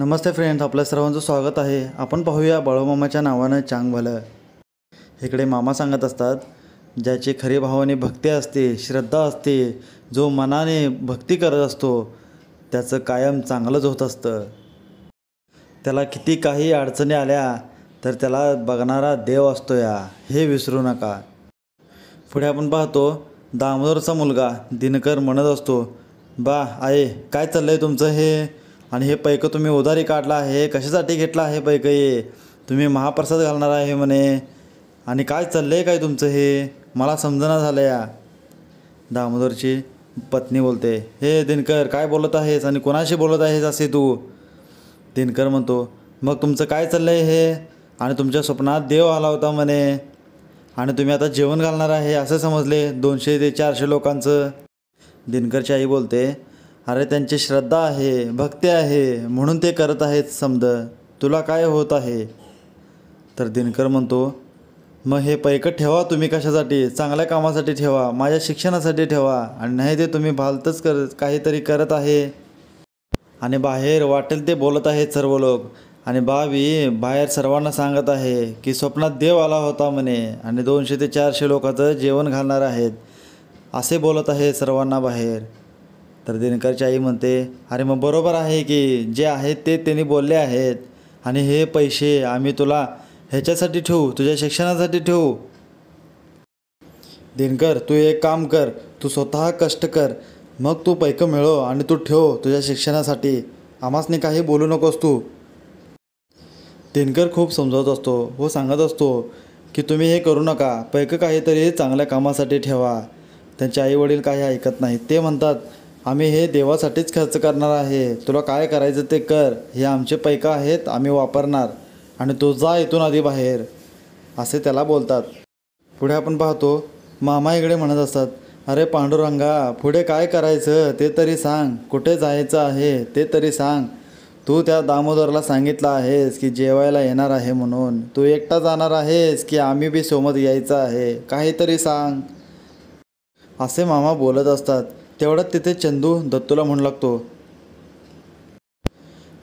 नमस्ते friends, आपल्या सर्वांचं स्वागत आहे. आपण पाहूया बाळूमामाच्या नावानं चांग भलं. इकडे मामा सांगत असतात, ज्याची खरी भावाने भक्ती असते, श्रद्धा असते, जो मनाने भक्ती करत असतो त्याचं कायम चांगलंच होत असतं. त्याला किती काही अडचणी आल्या तर त्याला बघणारा देव असतो या, हे विसरू नका. पुढे आपण पाहतो, दामोदरचा मुलगा दिनकर म्हणत असतो, बा आहे काय चाललं आहे तुमचं हे, आणि हे पैकं तुम्ही उधारी काढला आहे, कशासाठी घेतला आहे पैकं, हे तुम्ही महाप्रसाद घालणार आहे म्हणे, आणि काय चाललं आहे काय तुमचं हे, मला समजणं झालं या. दामोदरची पत्नी बोलते, हे दिनकर काय बोलत आहेस आणि कोणाशी बोलत आहेस असे तू. दिनकर म्हणतो, मग तुमचं काय चाललं आहे हे, आणि तुमच्या स्वप्नात देव आला होता म्हणे, आणि तुम्ही आता जेवण घालणार आहे असं समजले 200 ते 400 लोकांचं. दिनकरची आई बोलते, अरे त्यांची श्रद्धा आहे, भक्ती आहे म्हणून ते करत आहेत समज, तुला काय होत आहे. तर दिनकर म्हणतो, मग हे पैकं ठेवा तुम्ही कशासाठी, चांगल्या कामासाठी ठेवा, माझ्या शिक्षणासाठी ठेवा, आणि नाही ते तुम्ही भालतच काहीतरी करत आहे, आणि बाहेर वाटेल ते बोलत आहेत सर्व लोक, आणि बाहेर सर्वांना सांगत आहे की स्वप्नात देव आला होता म्हणे आणि 200 ते 400 लोकांचं जेवण घालणार आहेत असे बोलत आहे सर्वांना बाहेर. तर दिनकरची आई म्हणते, अरे मग बरोबर आहे की जे आहेत ते त्यांनी बोलले आहेत, आणि हे पैसे आम्ही तुला ह्याच्यासाठी ठेवू, तुझ्या शिक्षणासाठी ठेवू. दिनकर तू एक काम कर, तू स्वतः कष्ट कर, मग तू पैकं मिळव आणि तू ठेव तुझ्या शिक्षणासाठी, आम्हासनी काही बोलू नकोस तू. दिनकर खूप समजावत असतो व सांगत असतो की तुम्ही हे करू नका, पैकं काहीतरी चांगल्या कामासाठी ठेवा. त्यांचे आई वडील काही ऐकत नाहीत. ते म्हणतात, आम्ही हे देवासाठीच खर्च करणार आहे, तुला काय करायचं ते कर, हे आमचे पैकं आहेत आम्ही वापरणार, आणि तू जा इथून आधी बाहेर, असे त्याला बोलतात. पुढे आपण पाहतो, मामा इकडे म्हणत असतात, अरे पांडुरंगा पुढे काय करायचं ते तरी सांग, कुठे जायचं आहे ते तरी सांग, तू त्या दामोदरला सांगितलं आहेस की जेवायला येणार आहे म्हणून, तू एकटा जाणार आहेस की आम्ही बी सोबत यायचं आहे, काहीतरी सांग, असे मामा बोलत असतात. तेवढ्यात तिथे चंदू दत्तूला म्हणू लागतो,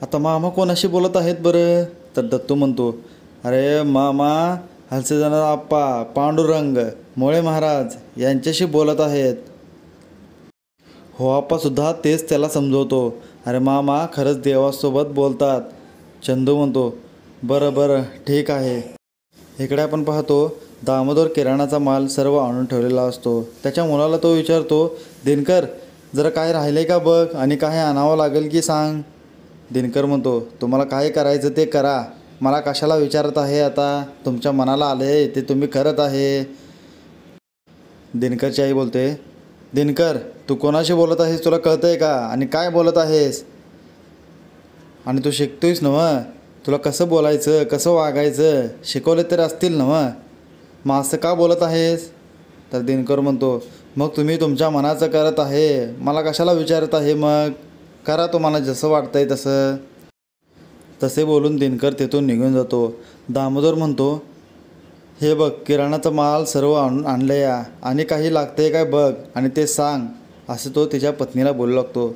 आता मामा कोणाशी बोलत आहेत बरं. तर दत्तू म्हणतो, अरे मामा हलसे जाणार आप्पा पांडुरंग मोळे महाराज यांच्याशी बोलत आहेत. हो आप्पासुद्धा तेच त्याला समजवतो, अरे मामा खरंच देवासोबत बोलतात. चंदू म्हणतो, बरं बरं ठीक आहे. इकडे आपण पाहतो, दामोदर किराणाचा माल सर्व आणून ठेवलेला असतो. त्याच्या मुलाला तो विचारतो, दिनकर जरा काय राहिले का बघ, आणि काय आणावं लागेल की सांग. दिनकर म्हणतो, तुम्हाला काय करायचं ते करा, मला कशाला विचारत आहे, आता तुमच्या मनाला आले ते तुम्ही करत आहे. दिनकरची आई बोलते, दिनकर तू कोणाशी बोलत आहेस, तुला कळतं आहे का, आणि काय बोलत आहेस, आणि तू शिकतोयस नव्ह, तुला कसं बोलायचं कसं वागायचं शिकवले तर असतील नव्ह, मग असं का बोलत आहेस. तर दिनकर म्हणतो, मग तुम्ही तुमच्या मनाचं करत आहे, मला कशाला विचारत आहे, मग करा तुम्हाला जसं वाटतंय तसं. तसे बोलून दिनकर तिथून निघून जातो. दामोदर म्हणतो, हे बघ किराणाचा माल सर्व आणलं या, आणि काही लागतंय काय बघ आणि ते सांग, असं तो तिच्या पत्नीला बोलू लागतो.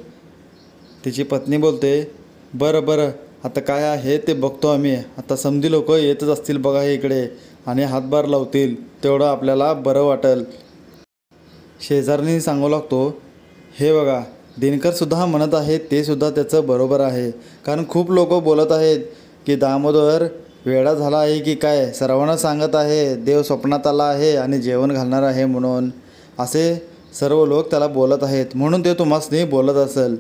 तिची पत्नी बोलते, बरं बरं आता काय आहे ते बघतो आम्ही, आता समधी लोक येतच असतील बघा इकडे आणि हातभार लावतील, तेवढं आपल्याला बरं वाटेल. शेजारनी सांगू लागतो, हे बघा दिनकरसुद्धा म्हणत आहेत ते सुद्धा त्याचं बरोबर आहे, कारण खूप लोक बोलत आहेत की दामोदर वेडा झाला आहे की काय, सर्वांना सांगत आहे देव स्वप्नात आला आहे आणि जेवण घालणार आहे म्हणून, असे सर्व लोक त्याला बोलत आहेत, म्हणून ते तुम्हासनी बोलत असेल.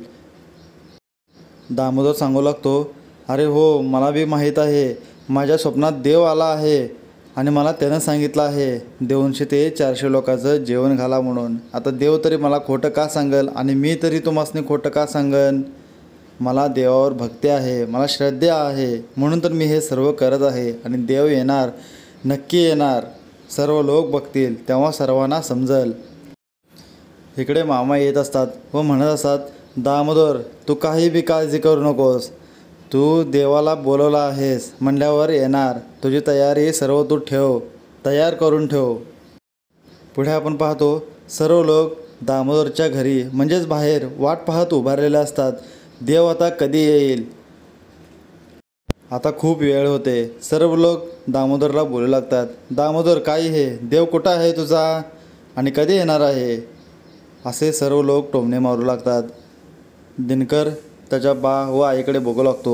दामोदर सांगू लागतो, अरे हो मला बी माहीत आहे, माझ्या स्वप्नात देव आला आहे आणि मला त्यानं सांगितलं आहे 200 ते 400 लोकांचं जेवण घाला म्हणून. आता देव तरी मला खोटं का सांगेल, आणि मी तरी तुम्हासनी खोटं का सांगन, मला देवावर भक्ती आहे, मला श्रद्धा आहे, म्हणून तर मी हे सर्व करत आहे, आणि देव येणार, नक्की येणार, सर्व लोक बघतील तेव्हा सर्वांना समजेल. इकडे मामा येत असतात व म्हणत असतात, दामोदर तू काही बी काळजी करू नकोस, तू देवाला बोलवला आहेस म्हणल्यावर येणार, तुझी तयारी सर्व तू ठेव, तयार करून ठेव. पुढे आपण पाहतो, सर्व लोक दामोदरच्या घरी म्हणजेच बाहेर वाट पाहत उभारलेले असतात, देव आता कधी येईल. आता खूप वेळ होते. सर्व लोक दामोदरला बोलू लागतात, दामोदर काय हे, देव कुठं आहे तुझा आणि कधी येणार आहे? असे सर्व लोक टोमणे मारू लागतात. दिनकर त्याच्या बा व आईकडे बघू लागतो.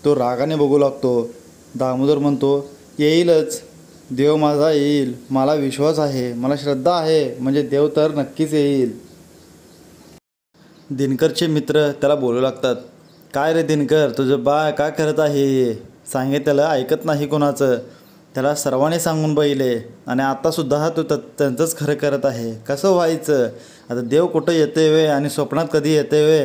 तो रागाने बघू लागतो. दामोदर म्हणतो, येईलच, देव माझा येईल, मला विश्वास आहे, मला श्रद्धा आहे, म्हणजे देव तर नक्कीच येईल. दिनकरचे मित्र त्याला बोलू लागतात, काय रे दिनकर, तुझं बा काय करत आहे? सांगे त्याला ऐकत नाही कोणाचं. त्याला सर्वांनी सांगून बघितले आणि आत्तासुद्धा तू त्यांचंच खरं करत आहे. कसं व्हायचं? आता देव कुठं येते वे आणि स्वप्नात कधी येते वे?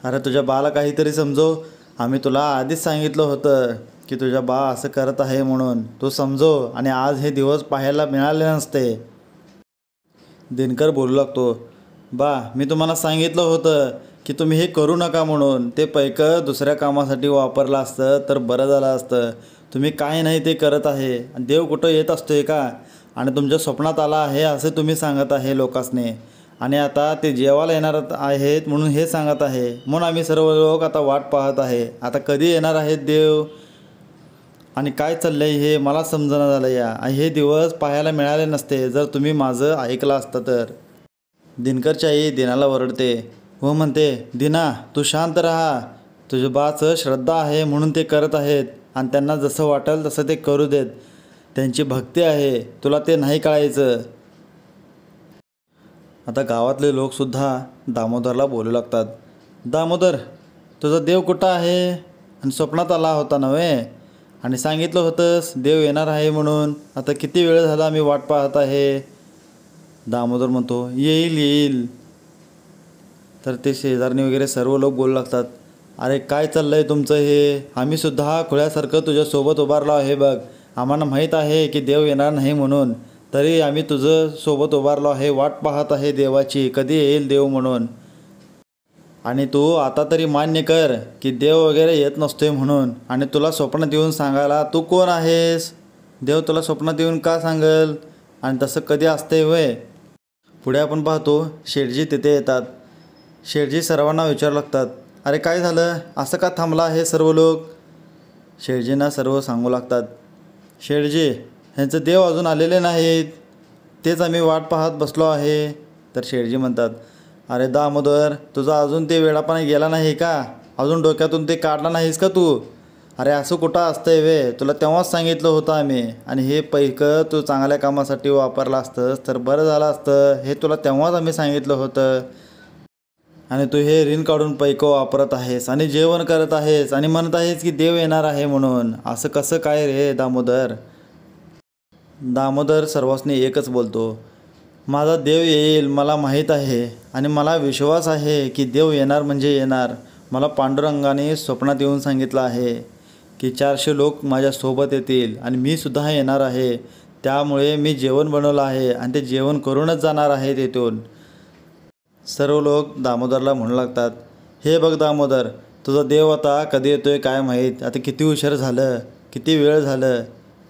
अरे तुझ्या बाला काहीतरी समजव. आम्ही तुला आधीच सांगितलं होतं की तुझ्या बा असं करत आहे म्हणून. तू समजव आणि आज हे दिवस पाहायला मिळाले नसते. दिनकर बोलू लागतो, बा मी तुम्हाला सांगितलं होतं की तुम्ही हे करू नका म्हणून. ते पैकं दुसऱ्या कामासाठी वापरलं असतं तर बरं झालं असतं. तुम्ही काय नाही ते करत आहे. देव कुठं येत असतोय का? आणि तुमच्या स्वप्नात आला आहे असे तुम्ही सांगत आहे लोकांसने. आणि आता ते जेवायला येणार आहेत म्हणून हे सांगत आहे. म्हणून आम्ही सर्व लोक आता वाट पाहत आहे. आता कधी येणार आहेत देव आणि काय चाललं आहे हे मला समजणं झालं या. हे दिवस पाहायला मिळाले नसते जर तुम्ही माझं ऐकलं असतं तर. दिनकरची आई दिनाला ओरडते व म्हणते, दिना तू शांत राहा. तुझ्या बाचं श्रद्धा आहे म्हणून ते करत आहेत आणि त्यांना जसं वाटेल तसं ते करू देत. त्यांची भक्ती आहे, तुला ते नाही कळायचं. आता गावातले लोकसुद्धा दामोदरला बोलू लागतात, दामोदर तुझा देव कुठं आहे? आणि स्वप्नात आला होता नव्हे आणि सांगितलं होतंस देव येणार आहे म्हणून. आता किती वेळ झाला आम्ही वाट पाहत आहे. दामोदर म्हणतो, येईल येईल. तर ते शेजारणी वगैरे सर्व लोक बोलू लागतात, अरे काय चाललं आहे तुमचं हे? आम्हीसुद्धा खुळ्यासारखं तुझ्यासोबत उभारलो आहे बघ. आम्हाला माहीत आहे की देव येणार नाही म्हणून, तरी आम्ही तुझं सोबत उभारलो आहे. वाट पाहत आहे देवाची, कधी येईल देव म्हणून. आणि तू आता तरी मान्य कर की देव वगैरे येत नसतोय म्हणून. आणि तुला स्वप्नात येऊन सांगायला तू कोण आहेस? देव तुला स्वप्नात येऊन का सांगल? आणि तसं कधी असतंय होय? पुढे आपण पाहतो शेठजी तिथे येतात. शेठजी सर्वांना विचारू लागतात, अरे काय झालं, असं का थांबला हे सर्व लोक? शेठजींना सर्व सांगू लागतात, शेठजी ह्यांचं देव अजून आलेले नाहीत, तेच आम्ही वाट पाहत बसलो आहे. तर शेठजी म्हणतात, अरे दामोदर तुझा अजून ते वेळापणा गेला नाही का? अजून डोक्यातून ते काढला नाहीस का तू? अरे असं कुठं असतंय वे? तुला तेव्हाच सांगितलं होतं आम्ही. आणि हे पैकं तू चांगल्या कामासाठी वापरलं असतंस तर बरं झालं असतं. हे तुला तेव्हाच आम्ही सांगितलं होतं. आणि तू हे ऋण काढून पैकं वापरत आहेस आणि जेवण करत आहेस आणि म्हणत आहेस की देव येणार आहे म्हणून. असं कसं काय रे दामोदर? दामोदर सर्वांनी एकच बोलतो, माझा देव येईल मला माहीत आहे आणि मला विश्वास आहे की देव येणार म्हणजे येणार. मला पांडुरंगाने स्वप्नात येऊन सांगितलं आहे की 400 लोक माझ्यासोबत येतील आणि मी सुद्धा येणार आहे. त्यामुळे मी जेवण बनवलं आहे आणि ते जेवण करूनच जाणार आहे तिथून. सर्व लोक दामोदरला म्हणू लागतात, हे बघ दामोदर तुझा देव आता कधी येतोय काय माहीत. आता किती उशीर झालं, किती वेळ झालं,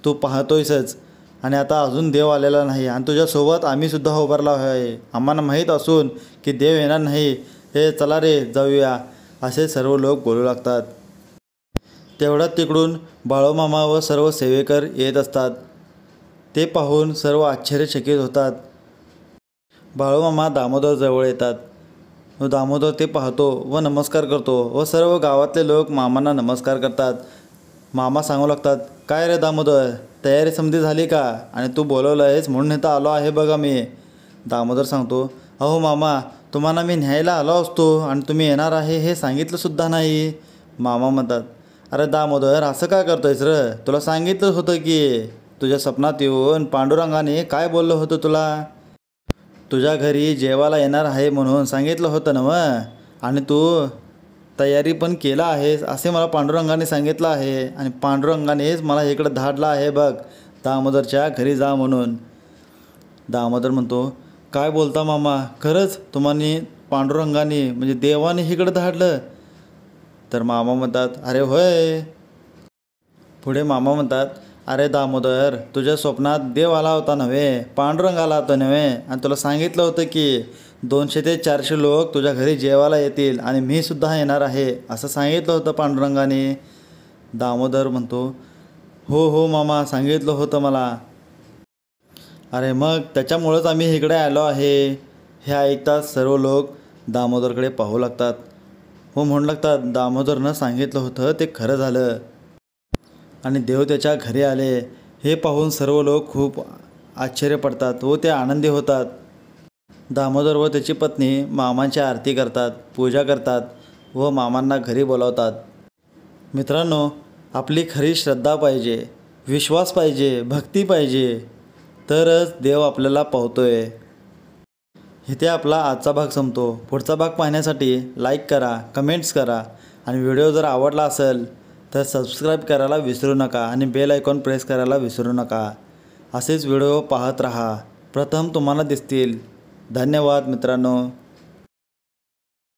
तू पाहतोयसच आणि आता अजून देव आलेला नाही. आणि तुझ्यासोबत आम्हीसुद्धा उभारला आहे. आम्हाला माहीत असून की देव येणार नाही. हे चला रे जाऊया, असे सर्व लोक बोलू लागतात. तेवढ्यात तिकडून बाळूमामा व सर्व सेवेकर येत असतात. ते पाहून सर्व आश्चर्यचकित होतात. बाळूमामा दामोदर जवळ येतात व दामोदर ते पाहतो व नमस्कार करतो व सर्व गावातले लोक मामांना नमस्कार करतात. मामा सांगू लागतात, काय रे दामोदर तयारी समधी झाली का? आणि तू बोलवलं आहेस म्हणून इथं आलो आहे बघा मी. दामोदर सांगतो, अहो मामा तुम्हाला मी न्यायला आलो असतो आणि तुम्ही येणार आहे हे सांगितलंसुद्धा नाही. मामा म्हणतात, अरे दामोदर असं काय करतोयस र? तुला सांगितलं होतं की तुझ्या स्वप्नात येऊन पांडुरंगाने काय बोललं होतं तुला? तुझ्या घरी जेवायला येणार आहे म्हणून सांगितलं होतं ना मग. आणि तू तयारी पण केला आहेस असे मला पांडुरंगाने सांगितलं आहे. आणि पांडुरंगानेच मला इकडं धाडलं आहे बघ दामोदरच्या घरी जा म्हणून. दामोदर म्हणतो, काय बोलता मामा, खरंच तुम्हाला पांडुरंगाने म्हणजे देवाने इकडं धाडलं? तर मामा म्हणतात, अरे होय. पुढे मामा म्हणतात, अरे दामोदर तुझ्या स्वप्नात देव आला होता नव्हे, पांडुरंग आला होता नव्हे. आणि तुला सांगितलं होतं की 200 ते 400 लोक तुझ्या घरी जेवायला येतील आणि मी सुद्धा येणार आहे असं सांगितलं होतं पांडुरंगाने. दामोदर म्हणतो, हो हो मामा, सांगितलं होतं मला. अरे मग त्याच्यामुळंच आम्ही इकडे आलो आहे. हे ऐकताच सर्व लोक दामोदरकडे पाहू लागतात व म्हणू लागतात, दामोदरनं सांगितलं होतं ते खरं झालं आणि देव त्याच्या घरी आले. हे पाहून सर्व लोक खूप आश्चर्य पडतात व ते आनंदी होतात. दामोदर व त्याची पत्नी मामांची आरती करतात, पूजा करतात व मामांना घरी बोलावतात. मित्रांनो, आपली खरी श्रद्धा पाहिजे, विश्वास पाहिजे, भक्ती पाहिजे, तरच देव आपल्याला पावतोय. इथे आपला आजचा भाग संपतो. पुढचा भाग पाहण्यासाठी लाईक करा, कमेंट्स करा आणि व्हिडिओ जर आवडला असेल तर सबस्क्राईब करायला विसरू नका आणि बेल आयकॉन प्रेस करायला विसरू नका. असेच व्हिडिओ पाहत राहा, प्रथम तुम्हाला दिसतील. धन्यवाद मित्रांनो.